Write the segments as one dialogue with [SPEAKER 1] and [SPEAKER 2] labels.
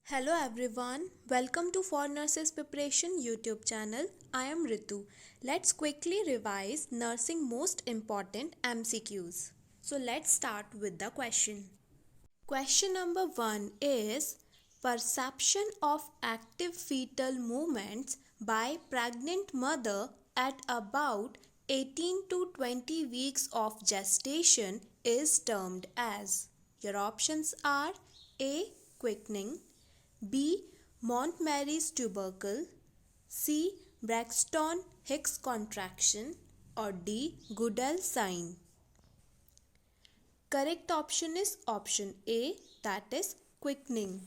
[SPEAKER 1] Hello everyone, welcome to For Nurses Preparation YouTube channel. I am Ritu. Let's quickly revise nursing most important MCQs. So let's start with the question. Question number 1 is perception of active fetal movements by pregnant mother at about 18 to 20 weeks of gestation is termed as. Your options are A. Quickening, B. Montgomery's tubercle, C. Braxton Hicks contraction, or D. Goodell sign. Correct option is option A, that is quickening.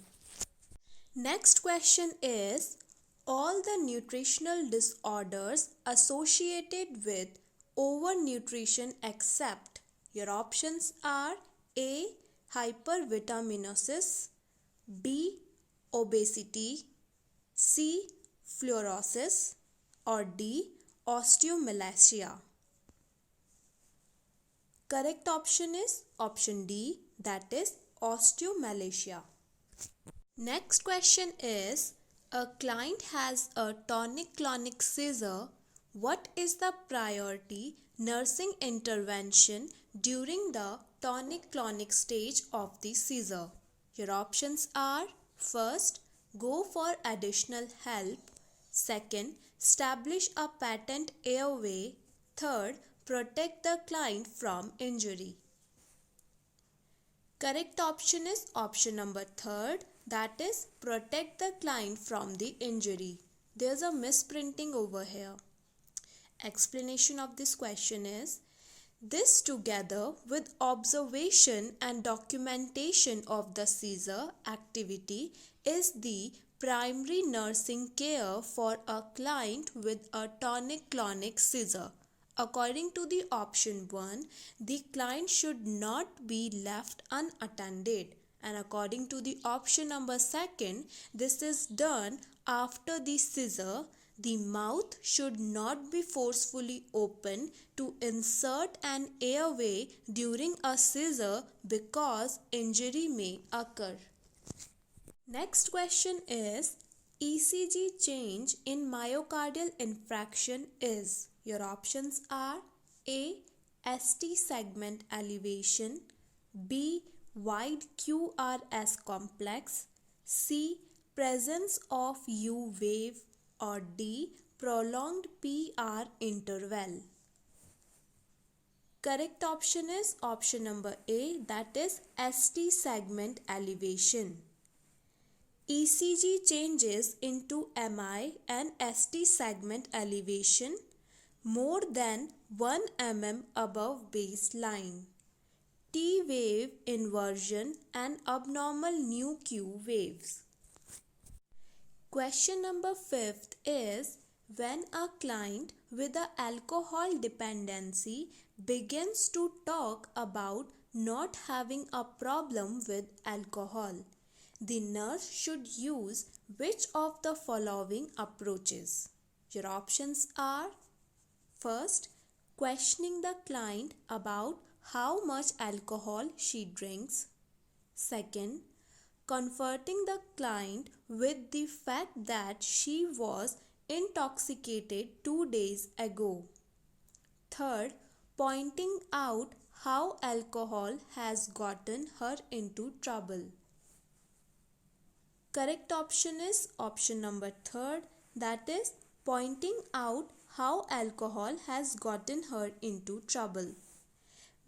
[SPEAKER 1] Next question is all the nutritional disorders associated with overnutrition except. Your options are A. Hypervitaminosis, B. Obesity, C. Fluorosis, or D. Osteomalacia. Correct option is option D, that is osteomalacia. Next question is a client has a tonic-clonic seizure. What is the priority nursing intervention during the tonic-clonic stage of the seizure? Your options are first, go for additional help. Second, establish a patent airway. Third, protect the client from injury. Correct option is option number third, that is protect the client from the injury. There's a misprinting over here. Explanation of this question is this together with observation and documentation of the seizure activity is the primary nursing care for a client with a tonic-clonic seizure. According to the option 1, the client should not be left unattended, and according to the option number 2, this is done after the seizure. The mouth should not be forcefully opened to insert an airway during a seizure because injury may occur. Next question is ECG change in myocardial infarction is. Your options are A. ST segment elevation, B. Wide QRS complex, C. Presence of U wave, or D. Prolonged PR interval. Correct option is option number A, that is ST segment elevation. ECG changes into MI and ST segment elevation more than 1 mm above baseline. T wave inversion and abnormal nu Q waves. Question number 5 is when a client with a alcohol dependency begins to talk about not having a problem with alcohol, the nurse should use which of the following approaches? Your options are first, questioning the client about how much alcohol she drinks. Second, comforting the client with the fact that she was intoxicated 2 days ago. Third, pointing out how alcohol has gotten her into trouble. Correct option is option number 3, that is pointing out how alcohol has gotten her into trouble.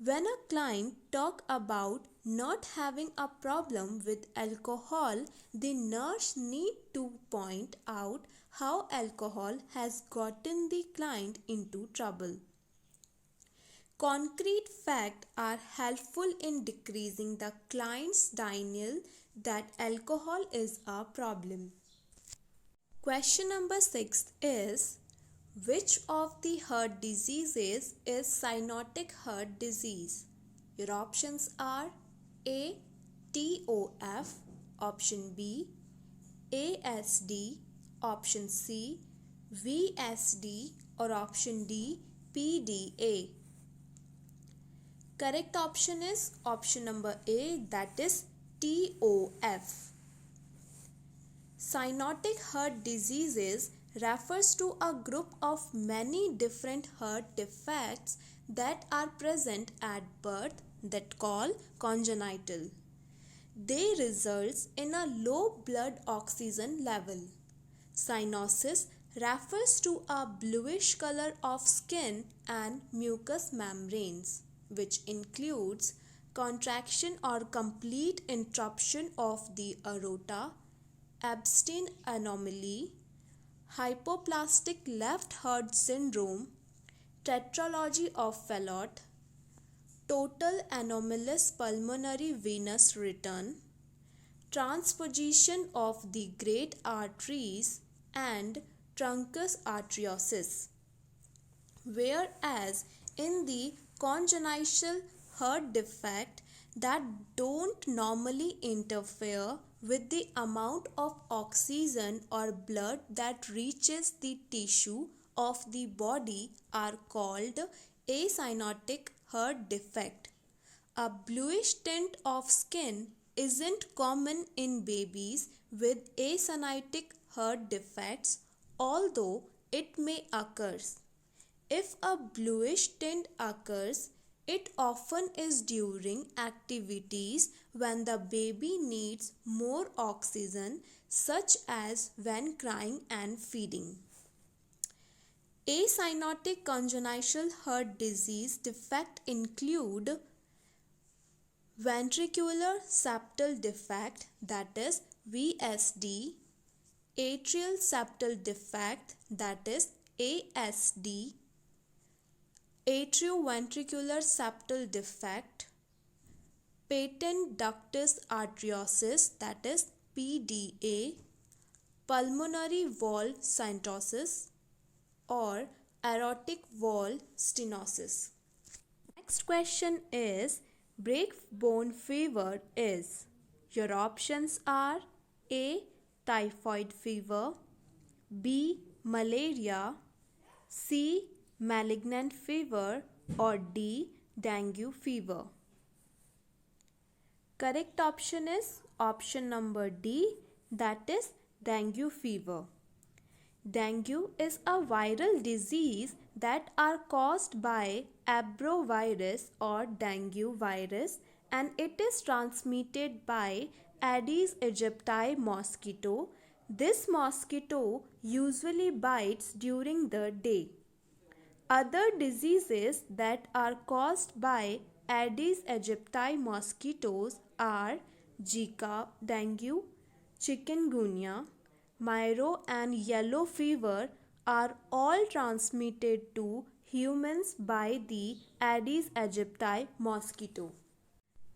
[SPEAKER 1] When a client talks about not having a problem with alcohol, the nurse need to point out how alcohol has gotten the client into trouble. Concrete facts are helpful in decreasing the client's denial that alcohol is a problem. Question number 6 is which of the heart diseases is cyanotic heart disease? Your options are A. TOF, option B. ASD, option C. VSD, or option D. PDA. Correct option is option number A, that is TOF. Cyanotic heart diseases refers to a group of many different heart defects that are present at birth that call congenital. They result in a low blood oxygen level. Cyanosis refers to a bluish color of skin and mucous membranes, which includes contraction or complete interruption of the aorta, Epstein anomaly, hypoplastic left heart syndrome, tetralogy of Fallot, total anomalous pulmonary venous return, transposition of the great arteries, and truncus arteriosus. Whereas in the congenital heart defect that don't normally interfere with the amount of oxygen or blood that reaches the tissue of the body are called acyanotic heart defect. A bluish tint of skin isn't common in babies with acyanotic heart defects, although it may occur. If a bluish tint occurs, it often is during activities when the baby needs more oxygen, such as when crying and feeding. Acyanotic congenital heart disease defect include ventricular septal defect, that is VSD, atrial septal defect, that is ASD, atrioventricular septal defect, patent ductus arteriosus, that is PDA, pulmonary valve stenosis, or aortic valve stenosis. Next question is, breakbone fever is. Your options are A. Typhoid fever, B. Malaria, C. Malignant fever, or D. Dengue fever. Correct option is option number D, that is dengue fever. Dengue is a viral disease that are caused by abrovirus or dengue virus, and it is transmitted by Aedes aegypti mosquito. This mosquito usually bites during the day. Other diseases that are caused by Aedes aegypti mosquitoes are Zika, dengue, chikungunya, Miro and yellow fever are all transmitted to humans by the Aedes aegypti mosquito.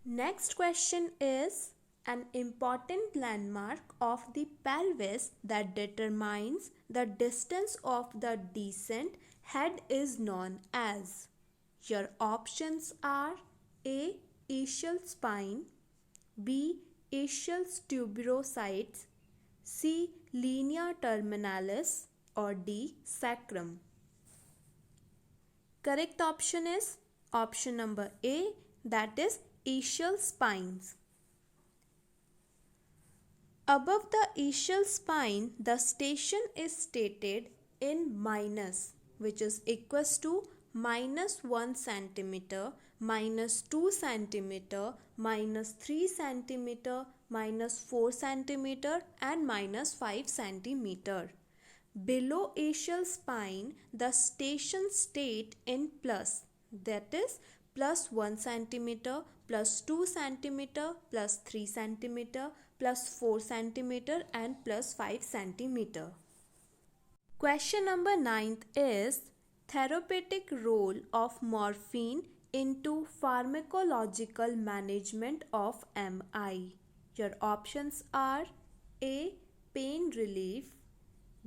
[SPEAKER 1] Next question is, an important landmark of the pelvis that determines the distance of the descent head is known as. Your options are A. Ischial spine, B. Ischial tuberocytes, C. Linea terminalis, or D. Sacrum. Correct option is option number A, that is ischial spines. Above the ischial spine, the station is stated in minus, which is equals to -1 centimeter, -2 centimeter, -3 centimeter, -4 centimeter, and -5 centimeter. Below ischial spine, the station state in plus, that is +1 centimeter, +2 centimeter, +3 centimeter, +4 centimeter, and +5 centimeter. Question number 9 is, therapeutic role of morphine into pharmacological management of MI. Your options are A. Pain relief,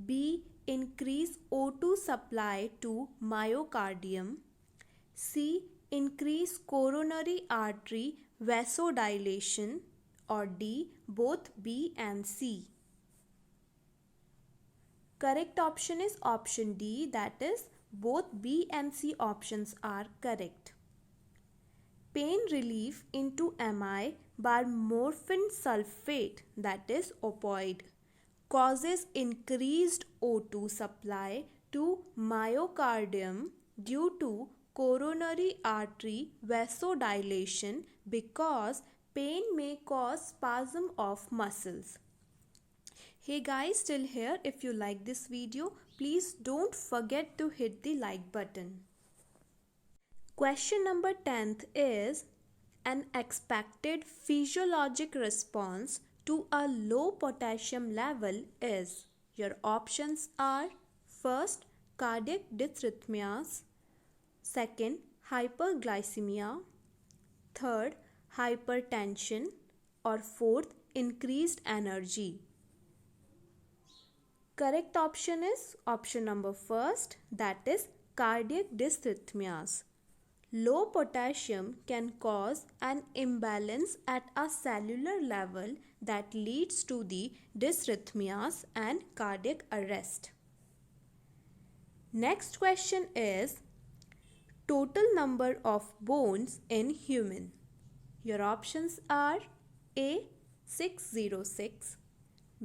[SPEAKER 1] B. Increase O2 supply to myocardium, C. Increase coronary artery vasodilation, or D. Both B and C. Correct option is option D, that is both B and C options are correct. Pain relief into MI by morphine sulfate, that is opioid. causes increased O2 supply to myocardium due to coronary artery vasodilation because pain may cause spasm of muscles. Hey guys, still here? If you like this video, please don't forget to hit the like button. Question number 10th is an expected physiologic response to a low potassium level is. Your options are first, cardiac dysrhythmias, second, hyperglycemia, third, hypertension, or fourth, increased energy. Correct option is option number first, that is cardiac dysrhythmias. Low potassium can cause an imbalance at a cellular level that leads to the dysrhythmias and cardiac arrest. Next question is total number of bones in human. Your options are A 606,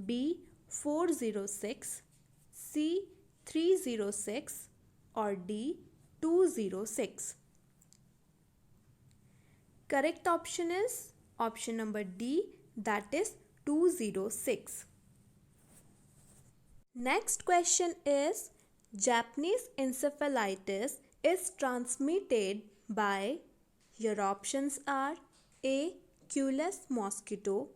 [SPEAKER 1] B 406, C 306 or D 206. Correct option is option number D, that is 206. Next question is Japanese encephalitis is transmitted by. Your options are A. Culex mosquito,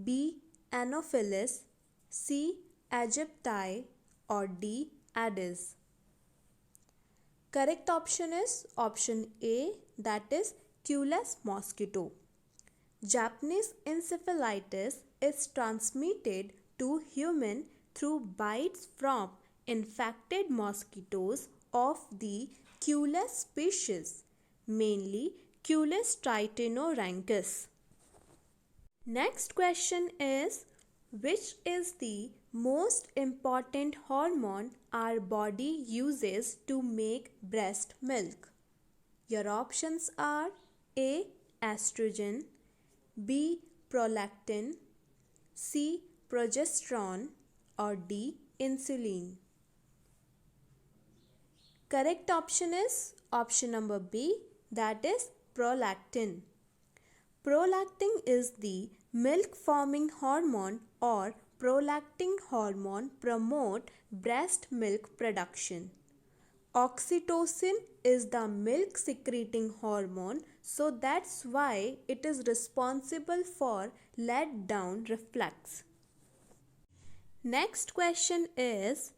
[SPEAKER 1] B. Anopheles, C. Aegypti or D. Aedes. Correct option is option A, that is Culex mosquito. Japanese encephalitis is transmitted to human through bites from infected mosquitoes of the Culex species, mainly Culex tritinorhynchus. Next question is which is the most important hormone our body uses to make breast milk? Your options are A. Estrogen, B. Prolactin, C. Progesterone or D. Insulin. Correct option is option number B, that is prolactin. Prolactin is the milk forming hormone or prolactin hormone promote breast milk production. Oxytocin is the milk secreting hormone, so that's why it is responsible for let down reflex. Next question is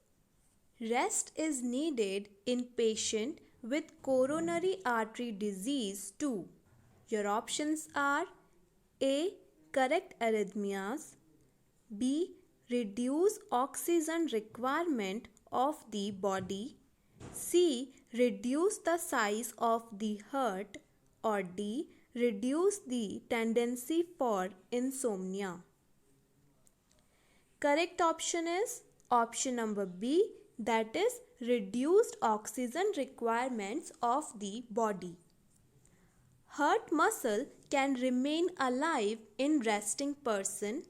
[SPEAKER 1] rest is needed in patient with coronary artery disease too. Your options are A. Correct arrhythmias, B. Reduce oxygen requirement of the body, C. Reduce the size of the heart or D. Reduce the tendency for insomnia. Correct option is option number B, that is reduced oxygen requirements of the body. Heart muscle can remain alive in resting person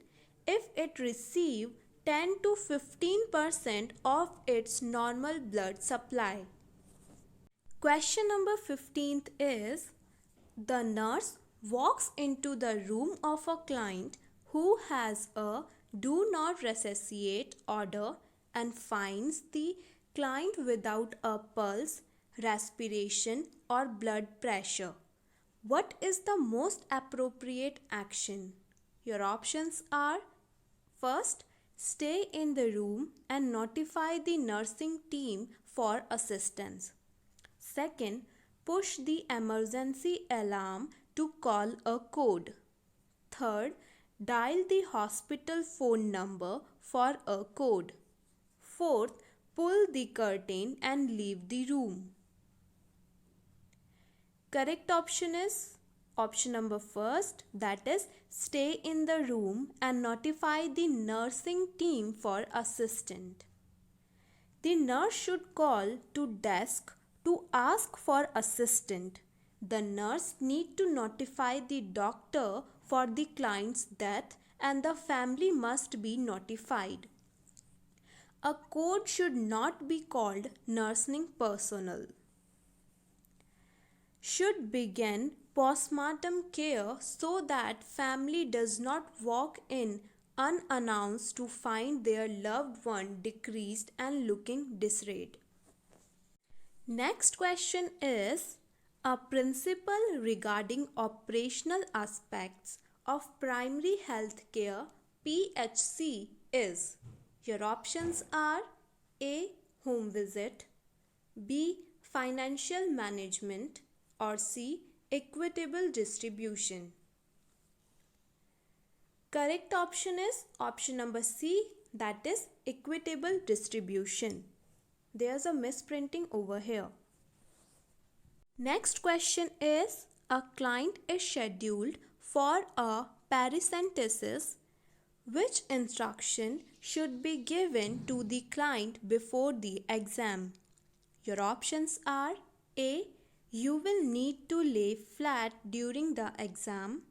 [SPEAKER 1] if it receive 10 to 15% of its normal blood supply. Question number 15th is the nurse walks into the room of a client who has a do not resuscitate order and finds the client without a pulse, respiration or blood pressure. What is the most appropriate action? Your options are first, stay in the room and notify the nursing team for assistance. Second, push the emergency alarm to call a code. Third, dial the hospital phone number for a code. Fourth, pull the curtain and leave the room. Correct option is option number first, that is stay in the room and notify the nursing team for assistance. The nurse should call to desk to ask for assistance. The nurse need to notify the doctor for the client's death and the family must be notified. A code should not be called nursing personnel. Should begin postmortem care so that family does not walk in unannounced to find their loved one decreased and looking disarrayed. Next question is a principle regarding operational aspects of primary health care PHC is. Your options are A. Home visit, B. Financial management, or C. Equitable distribution. Correct option is option number C, that is equitable distribution. There's a misprinting over here. Next question is a client is scheduled for a paracentesis. Which instruction should be given to the client before the exam? Your options are A. You will need to lay flat during the exam.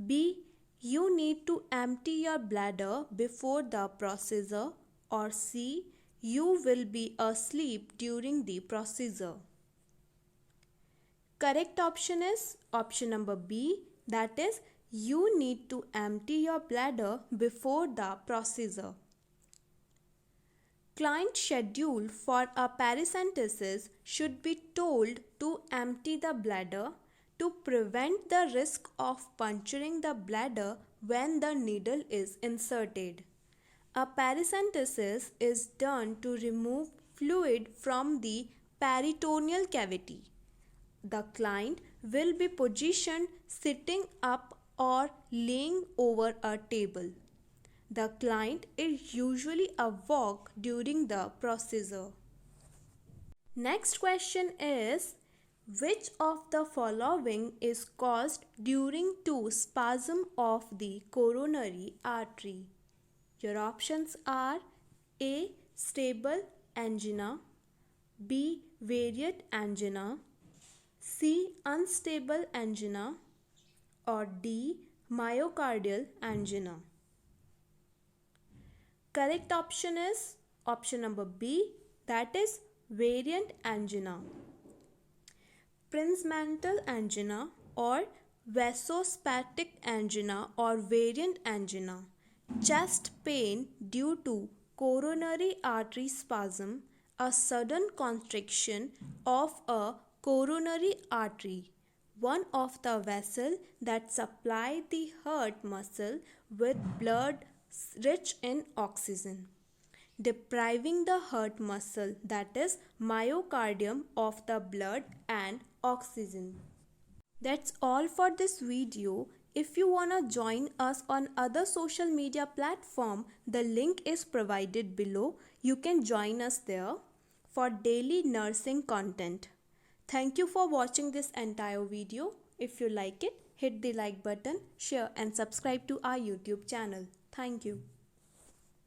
[SPEAKER 1] B. You need to empty your bladder before the procedure. Or C. You will be asleep during the procedure. Correct option is option number B, that is you need to empty your bladder before the procedure. Client scheduled for a paracentesis should be told to empty the bladder to prevent the risk of puncturing the bladder when the needle is inserted. A paracentesis is done to remove fluid from the peritoneal cavity. The client will be positioned sitting up or laying over a table. The client is usually awoke during the procedure. Next question is, which of the following is caused during to spasm of the coronary artery? Your options are A. Stable angina, B. Variant angina, C. Unstable angina, or D. Myocardial angina. Correct option is option number B, that is variant angina. Prinzmantle angina or vasospastic angina or variant angina. Chest pain due to coronary artery spasm, a sudden constriction of a coronary artery, one of the vessels that supply the heart muscle with blood rich in oxygen, depriving the heart muscle, that is myocardium, of the blood and oxygen. That's all for this video. If you wanna join us on other social media platform, the link is provided below. You can join us there for daily nursing content. Thank you for watching this entire video. If you like it, hit the like button, share and subscribe to our YouTube channel. Thank you.